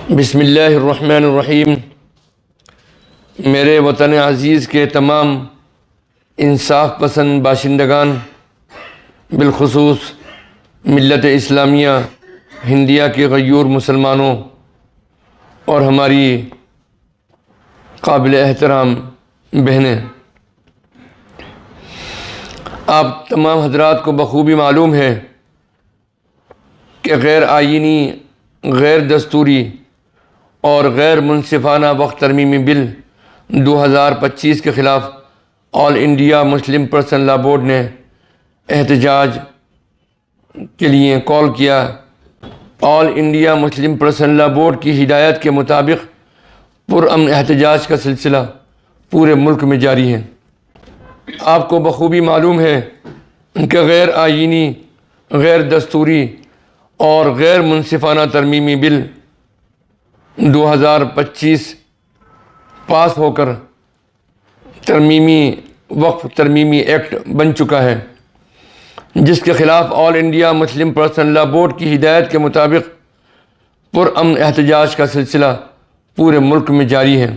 بسم اللہ الرحمن الرحیم۔ میرے وطن عزیز کے تمام انصاف پسند باشندگان، بالخصوص ملت اسلامیہ ہندیہ کے غیور مسلمانوں اور ہماری قابل احترام بہنیں، آپ تمام حضرات کو بخوبی معلوم ہے کہ غیر آئینی، غیر دستوری اور غیر منصفانہ وقت ترمیمی بل 2025 کے خلاف آل انڈیا مسلم پرسنل لا بورڈ نے احتجاج کے لیے کال کیا۔ آل انڈیا مسلم پرسنل لا بورڈ کی ہدایت کے مطابق پرامن احتجاج کا سلسلہ پورے ملک میں جاری ہے۔ آپ کو بخوبی معلوم ہے کہ غیر آئینی، غیر دستوری اور غیر منصفانہ ترمیمی بل 2025 پاس ہو کر وقف ترمیمی ایکٹ بن چکا ہے، جس کے خلاف آل انڈیا مسلم پرسنل لا بورڈ کی ہدایت کے مطابق پرامن احتجاج کا سلسلہ پورے ملک میں جاری ہے۔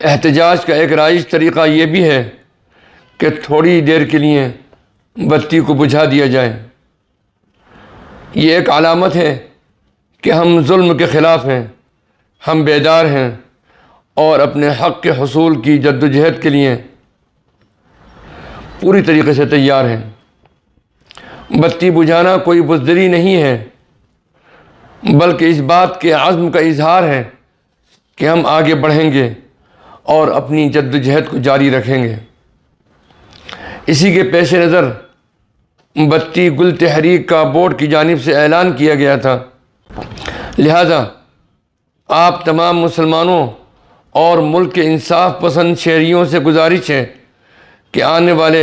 احتجاج کا ایک رائج طریقہ یہ بھی ہے کہ تھوڑی دیر کے لیے بتی کو بجھا دیا جائے۔ یہ ایک علامت ہے کہ ہم ظلم کے خلاف ہیں، ہم بیدار ہیں اور اپنے حق کے حصول کی جدوجہد کے لیے پوری طریقے سے تیار ہیں۔ بتی بجھانا کوئی بزدلی نہیں ہے، بلکہ اس بات کے عزم کا اظہار ہے کہ ہم آگے بڑھیں گے اور اپنی جدوجہد کو جاری رکھیں گے۔ اسی کے پیش نظر بتی گل تحریک کا بورڈ کی جانب سے اعلان کیا گیا تھا، لہذا آپ تمام مسلمانوں اور ملک کے انصاف پسند شہریوں سے گزارش ہے کہ آنے والے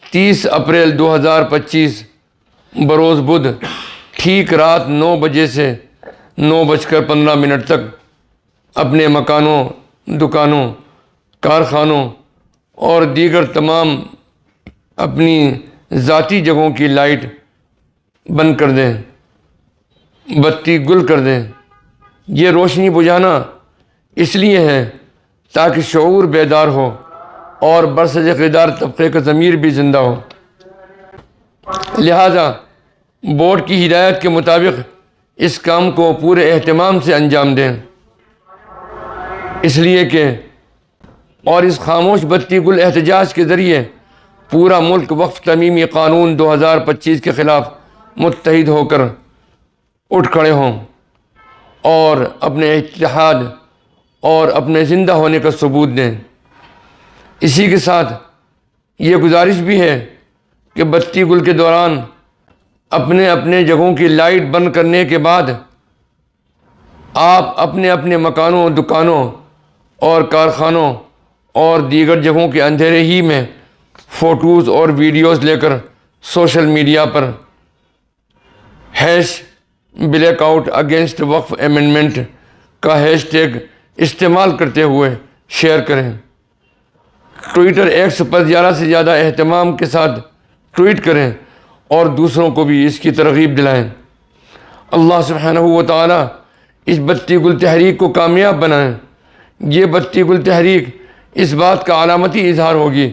30 اپریل 2025 بروز بدھ ٹھیک رات 9 بجے سے 9:15 تک اپنے مکانوں، دکانوں، کارخانوں اور دیگر تمام اپنی ذاتی جگہوں کی لائٹ بند کر دیں، بتی گل کر دیں۔ یہ روشنی بجھانا اس لیے ہے تاکہ شعور بیدار ہو اور برسر اقتدار طبقے کا ضمیر بھی زندہ ہو۔ لہذا بورڈ کی ہدایت کے مطابق اس کام کو پورے اہتمام سے انجام دیں، اس لیے کہ اور اس خاموش بتی گل احتجاج کے ذریعے پورا ملک وقف ترمیمی قانون 2025 کے خلاف متحد ہو کر اٹھ کھڑے ہوں اور اپنے اتحاد اور اپنے زندہ ہونے کا ثبوت دیں۔ اسی کے ساتھ یہ گزارش بھی ہے کہ بتی گل کے دوران اپنے اپنے جگہوں کی لائٹ بند کرنے کے بعد آپ اپنے اپنے مکانوں، دکانوں اور کارخانوں اور دیگر جگہوں کے اندھیرے ہی میں فوٹوز اور ویڈیوز لے کر سوشل میڈیا پر بلیک آؤٹ اگینسٹ وقف امینڈمنٹ کا ہیش ٹیگ استعمال کرتے ہوئے شیئر کریں۔ ٹویٹر ایکس پر زیادہ سے زیادہ اہتمام کے ساتھ ٹویٹ کریں اور دوسروں کو بھی اس کی ترغیب دلائیں۔ اللہ سبحانہ و تعالی اس بتی گل تحریک کو کامیاب بنائیں۔ یہ بتی گل تحریک اس بات کا علامتی اظہار ہوگی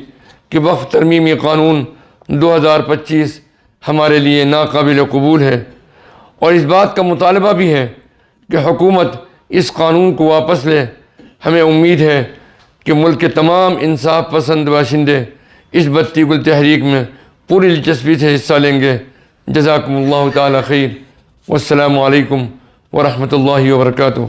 کہ وقف ترمیمی قانون 2025 ہمارے لیے ناقابل قبول ہے، اور اس بات کا مطالبہ بھی ہے کہ حکومت اس قانون کو واپس لے۔ ہمیں امید ہے کہ ملک کے تمام انصاف پسند باشندے اس بتی گل تحریک میں پوری دلچسپی سے حصہ لیں گے۔ جزاکم اللہ تعالی خیر، والسلام علیکم ورحمۃ اللہ وبرکاتہ۔